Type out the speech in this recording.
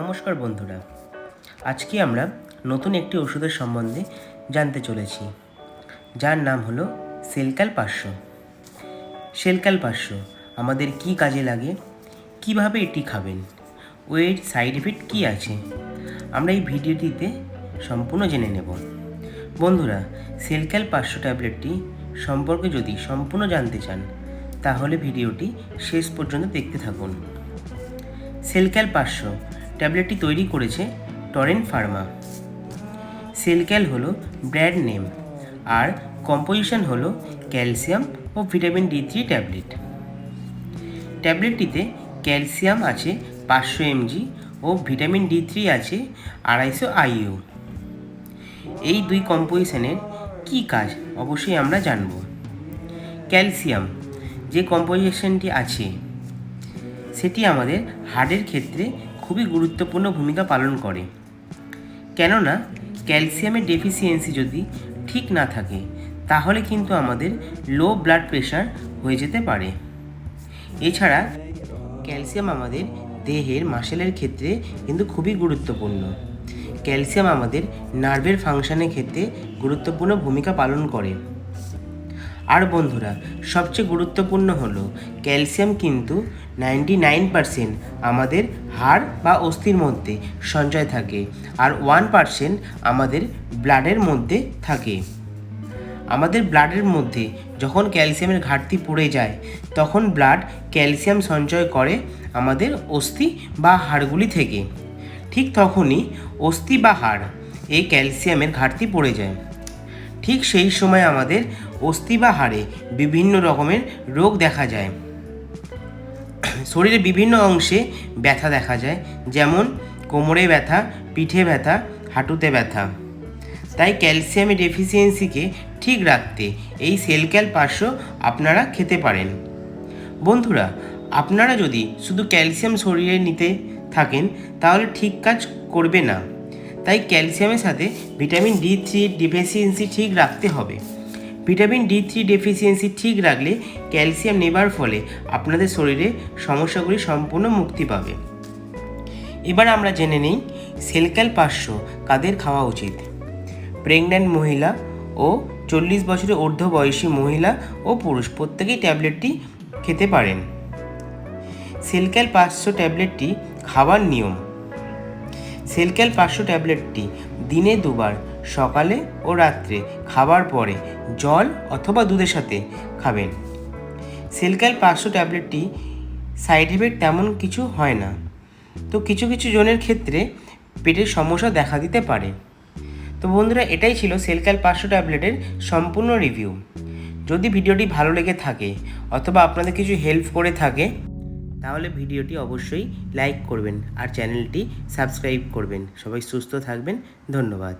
নমস্কার বন্ধুরা, আজকে আমরা নতুন একটি ওষুধের সম্বন্ধে জানতে চলেছি, যার নাম হলো সেলক্যাল 500। সেলক্যাল 500 আমাদের কি কাজে লাগে, কিভাবে এটি খাবেন ও এর সাইড এফেক্ট কী আছে, আমরা এই ভিডিওটিতে সম্পূর্ণ জেনে নেব। বন্ধুরা, সেলক্যাল 500 ট্যাবলেটটি সম্পর্কে যদি সম্পূর্ণ জানতে চান তাহলে ভিডিওটি শেষ পর্যন্ত দেখতে থাকুন। সেলক্যাল 500 ট্যাবলেটটি তৈরি করেছে টরেন্ট ফার্মা। সেলক্যাল হলো ব্র্যান্ড নেম আর কম্পোজিশন হলো ক্যালসিয়াম ও ভিটামিন D3 ট্যাবলেট। ট্যাবলেটটিতে ক্যালসিয়াম আছে 500 mg ও ভিটামিন D3 আছে 250 IU। এই দুই কম্পোজিশনের কী কাজ অবশ্যই আমরা জানব। ক্যালসিয়াম যে কম্পোজিশনটি আছে সেটি আমাদের হার্টের ক্ষেত্রে খুবই গুরুত্বপূর্ণ ভূমিকা পালন করে, কেননা ক্যালসিয়ামের ডেফিসিয়েন্সি যদি ঠিক না থাকে তাহলে কিন্তু আমাদের লো ব্লাড প্রেশার হয়ে যেতে পারে। এছাড়া ক্যালসিয়াম আমাদের দেহের মাসেলের ক্ষেত্রে কিন্তু খুবই গুরুত্বপূর্ণ। ক্যালসিয়াম আমাদের নার্ভের ফাংশনের ক্ষেত্রে গুরুত্বপূর্ণ ভূমিকা পালন করে। আর বন্ধুরা, সবচেয়ে গুরুত্বপূর্ণ হলো ক্যালসিয়াম কিন্তু 99% আমাদের হাড় বা অস্থির মধ্যে সঞ্চয় থাকে আর 1% আমাদের ব্লাডের মধ্যে থাকে। আমাদের ব্লাডের মধ্যে যখন ক্যালসিয়ামের ঘাটতি পড়ে যায় তখন ব্লাড ক্যালসিয়াম সঞ্চয় করে আমাদের অস্থি বা হাড়গুলি থেকে। ঠিক তখনই অস্থি বা হাড় এই ক্যালসিয়ামের ঘাটতি পড়ে যায়। ঠিক সেই সময় আমাদের অস্থি বা হাড়ে বিভিন্ন রকমের রোগ দেখা যায়। শরীরের বিভিন্ন অংশে ব্যথা দেখা যায়, যেমন কোমরে ব্যথা, পিঠে ব্যথা, হাঁটুতে ব্যথা। তাই ক্যালসিয়ামের ডেফিসিয়েন্সিকে ঠিক রাখতে এই সেলক্যাল 500 আপনারা খেতে পারেন। বন্ধুরা, আপনারা যদি শুধু ক্যালসিয়াম শরীরে নিতে থাকেন তাহলে ঠিক কাজ করবে না। তাই ক্যালসিয়ামের সাথে ভিটামিন D3 ডেফিসিয়েন্সি ঠিক রাখতে হবে। ভিটামিন D3 ডেফিসিয়েন্সি ঠিক রাখলে ক্যালসিয়াম নেবার ফলে আপনাদের শরীরে সমস্যাগুলি সম্পূর্ণ মুক্তি পাবে। এবার আমরা জেনে নিই সেলক্যাল 500 কাদের খাওয়া উচিত। প্রেগন্যান্ট মহিলা ও 40 বছরের ঊর্ধ্ব বয়সী মহিলা ও পুরুষ প্রত্যেকেই ট্যাবলেটটি খেতে পারেন। সেলক্যাল 500 ট্যাবলেটটি খাবার নিয়ম। সেলক্যাল 500 ট্যাবলেটটি দিনে 2 বার, সকালে ও রাত্রে খাবার পরে জল অথবা দুধের সাথে খাবেন। সেলক্যাল 500 ট্যাবলেটটি সাইড এফেক্ট তেমন কিছু হয় না, তো কিছু কিছু জনের ক্ষেত্রে পেটের সমস্যা দেখা দিতে পারে। তো বন্ধুরা, এটাই ছিল সেলক্যাল 500 ট্যাবলেটের সম্পূর্ণ রিভিউ। যদি ভিডিওটি ভালো লেগে থাকে অথবা আপনাদের কিছু হেল্প করে থাকে তাহলে ভিডিওটি অবশ্যই লাইক করবেন আর চ্যানেলটি সাবস্ক্রাইব করবেন। সবাই সুস্থ থাকবেন। ধন্যবাদ।